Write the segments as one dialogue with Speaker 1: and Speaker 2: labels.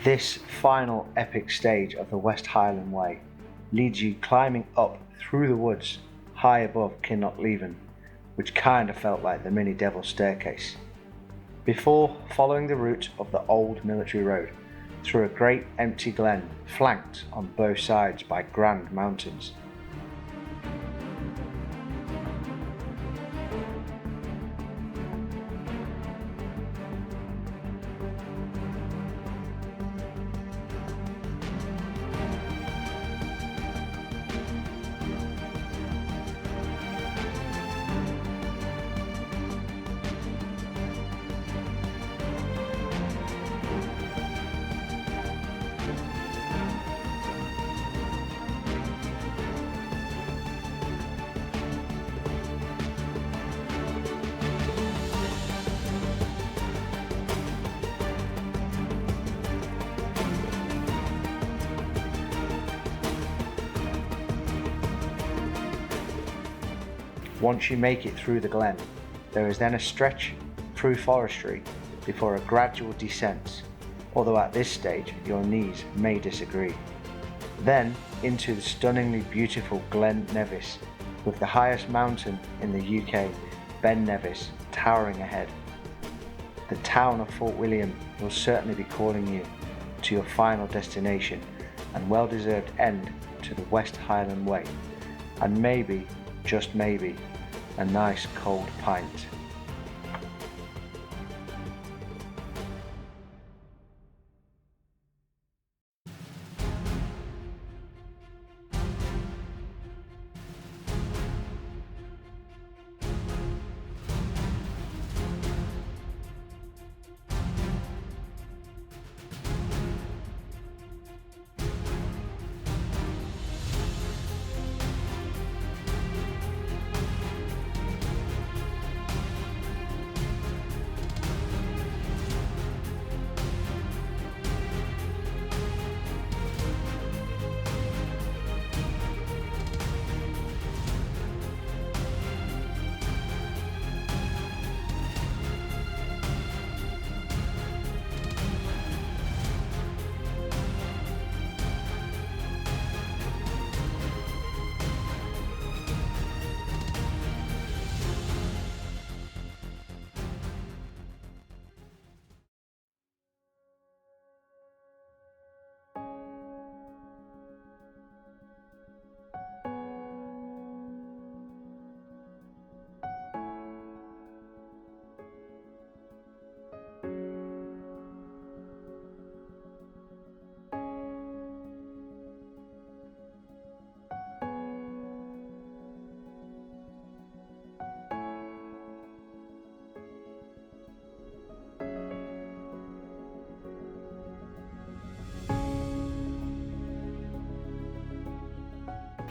Speaker 1: This final epic stage of the West Highland Way leads you climbing up through the woods high above Kinlochleven, which kind of felt like the mini Devil's Staircase, before following the route of the old military road through a great empty glen flanked on both sides by grand mountains. Once you make it through the glen, there is then a stretch through forestry before a gradual descent, although at this stage your knees may disagree. Then into the stunningly beautiful Glen Nevis, with the highest mountain in the UK, Ben Nevis, towering ahead. The town of Fort William will certainly be calling you to your final destination and well-deserved end to the West Highland Way, and maybe, just maybe, a nice cold pint.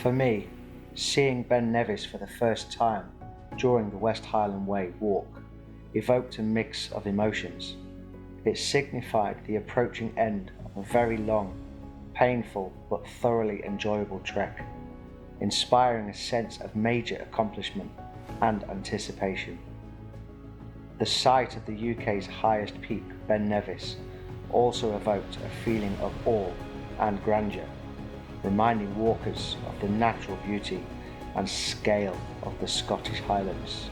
Speaker 1: For me, seeing Ben Nevis for the first time during the West Highland Way walk evoked a mix of emotions. It signified the approaching end of a very long, painful but thoroughly enjoyable trek, inspiring a sense of major accomplishment and anticipation. The sight of the UK's highest peak, Ben Nevis, also evoked a feeling of awe and grandeur, reminding walkers of the natural beauty and scale of the Scottish Highlands.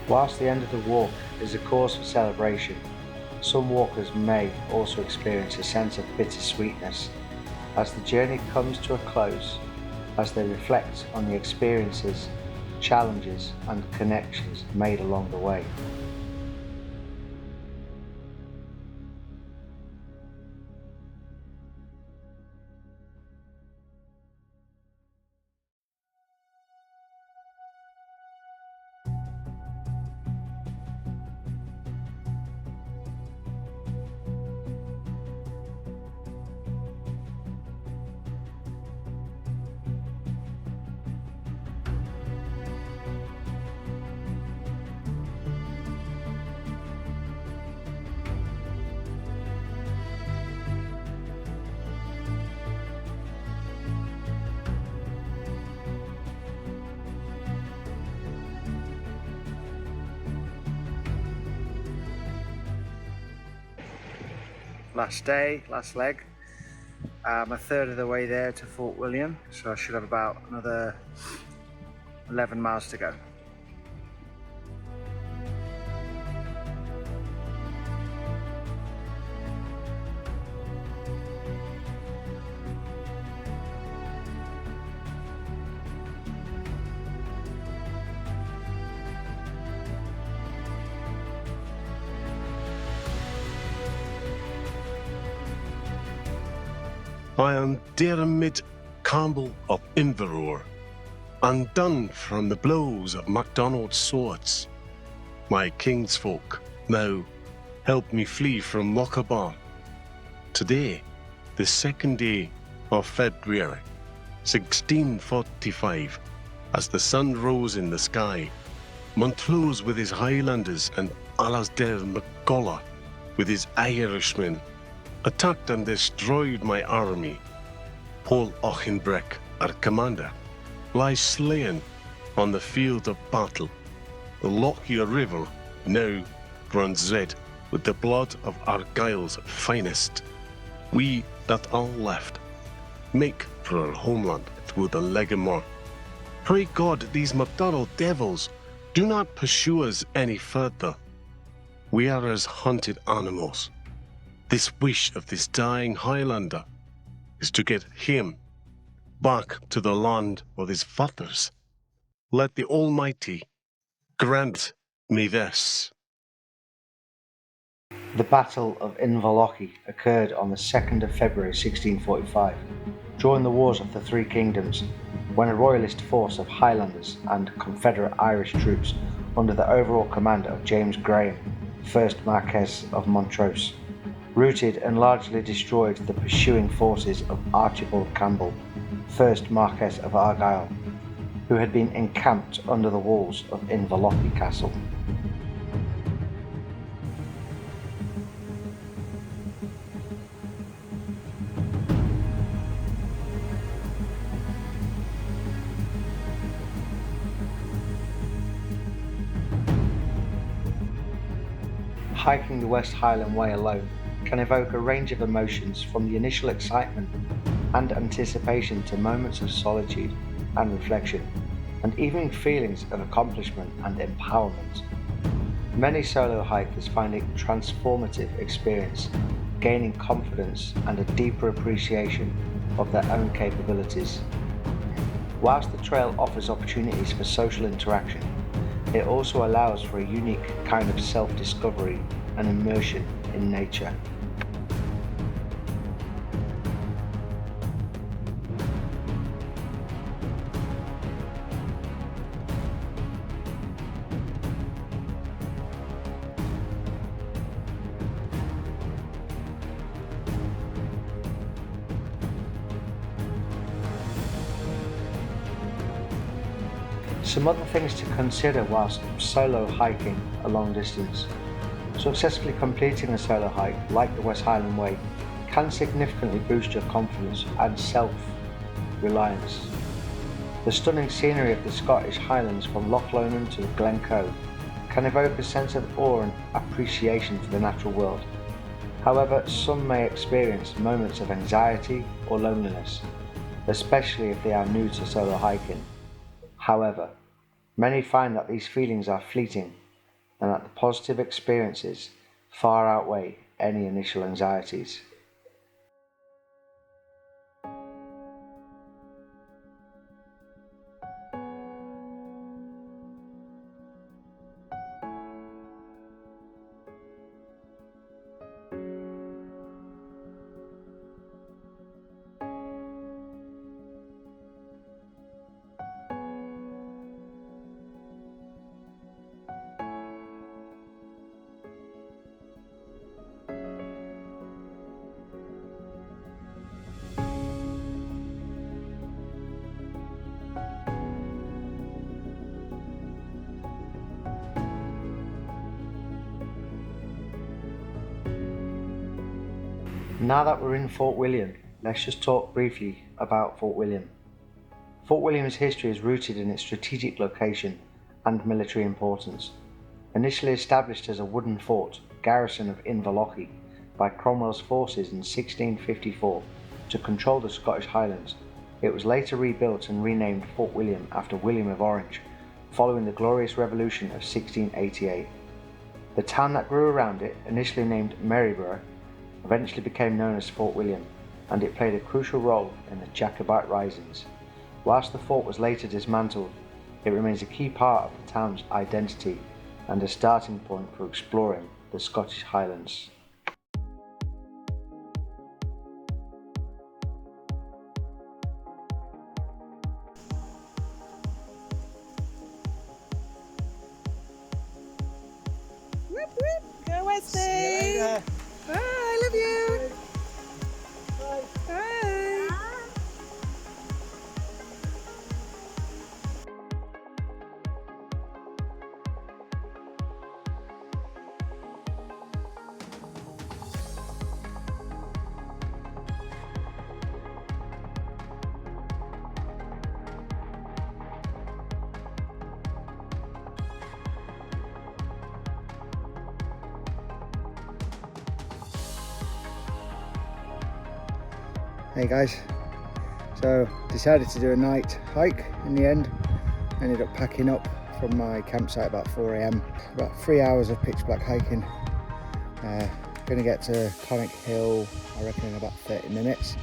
Speaker 1: Whilst the end of the walk is a cause for celebration, some walkers may also experience a sense of bittersweetness as the journey comes to a close, as they reflect on the experiences, challenges and connections made along the way. last day, last leg. I'm a third of the way there to Fort William, so I should have about another 11 miles to go.
Speaker 2: I am Dermot Campbell of Inverore, undone from the blows of MacDonald's swords. My kinsfolk now help me flee from Lochaber. Today, the 2nd day of February, 1645, as the sun rose in the sky, Montrose with his Highlanders and Alasdair MacCulloch with his Irishmen attacked and destroyed my army. Paul Auchenbreck, our commander, lies slain on the field of battle. The Lochia River now runs red with the blood of Argyll's finest. We that are left make for our homeland through the Legamore. Pray God these MacDonald devils do not pursue us any further. We are as hunted animals. This wish of this dying Highlander is to get him back to the land of his fathers. Let the Almighty grant me this.
Speaker 1: The Battle of Inverloch occurred on the 2nd of February 1645, during the Wars of the Three Kingdoms, when a royalist force of Highlanders and Confederate Irish troops under the overall command of James Graham, 1st Marquess of Montrose, routed and largely destroyed the pursuing forces of Archibald Campbell, 1st Marquess of Argyll, who had been encamped under the walls of Inverloch Castle. Hiking the West Highland Way alone can evoke a range of emotions, from the initial excitement and anticipation to moments of solitude and reflection, and even feelings of accomplishment and empowerment. Many solo hikers find it a transformative experience, gaining confidence and a deeper appreciation of their own capabilities. Whilst the trail offers opportunities for social interaction, it also allows for a unique kind of self-discovery and immersion in nature. Some other things to consider whilst solo hiking a long distance. Successfully completing a solo hike, like the West Highland Way, can significantly boost your confidence and self-reliance. The stunning scenery of the Scottish Highlands from Loch Lomond to Glen can evoke a sense of awe and appreciation for the natural world. However, some may experience moments of anxiety or loneliness, especially if they are new to solo hiking. However, many find that these feelings are fleeting and that the positive experiences far outweigh any initial anxieties. Now that we're in Fort William, let's just talk briefly about Fort William. Fort William's history is rooted in its strategic location and military importance. Initially established as a wooden fort, garrison of Inverloch by Cromwell's forces in 1654 to control the Scottish Highlands. It was later rebuilt and renamed Fort William after William of Orange, following the Glorious Revolution of 1688. The town that grew around it, initially named Maryborough, eventually became known as Fort William, and it played a crucial role in the Jacobite risings. Whilst the fort was later dismantled, it remains a key part of the town's identity and a starting point for exploring the Scottish Highlands.
Speaker 3: Whoop whoop! Go Wesley! Bye, I love you! Bye! Bye!
Speaker 4: Hey guys, so decided to do a night hike in the end. Ended up packing up from my campsite about 4 AM. About 3 hours of pitch black hiking. Gonna get to Clonic Hill, I reckon, in about 30 minutes.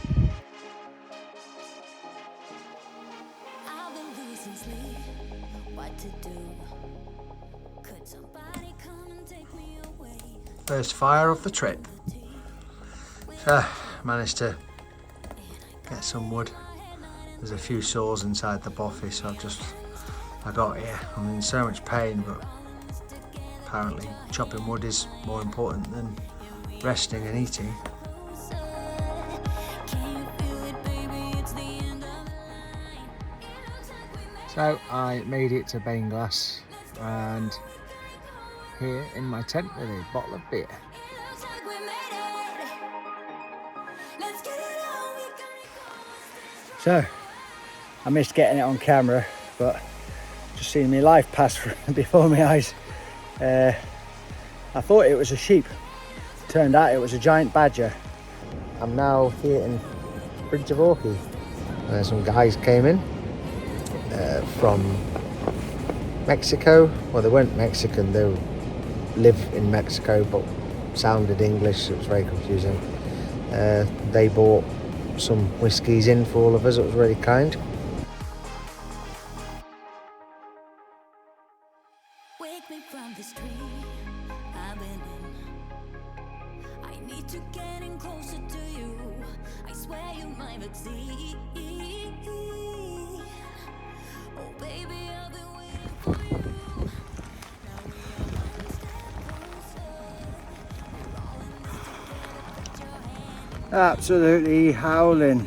Speaker 4: First fire of the trip. So, managed to get some wood. There's a few saws inside the bothy, so I got here. I'm in so much pain, but apparently chopping wood is more important than resting and eating. So I made it to Bainglass, and here in my tent with a bottle of beer. So, I missed getting it on camera, but just seeing my life pass before my eyes. I thought it was a sheep. Turned out it was a giant badger. I'm now here in Bridge of Orkney. Some guys came in from Mexico. Well, they weren't Mexican, they live in Mexico, but sounded English, so it was very confusing. They bought some whiskies in for all of us. It was really kind.
Speaker 5: Wake me from this dream I've been in. I need to get in closer to you. I swear you might succeed. Oh baby, I've been waiting for you. Now we are one step closer. We're all in this together. Put your hand in
Speaker 4: Absolutely howling.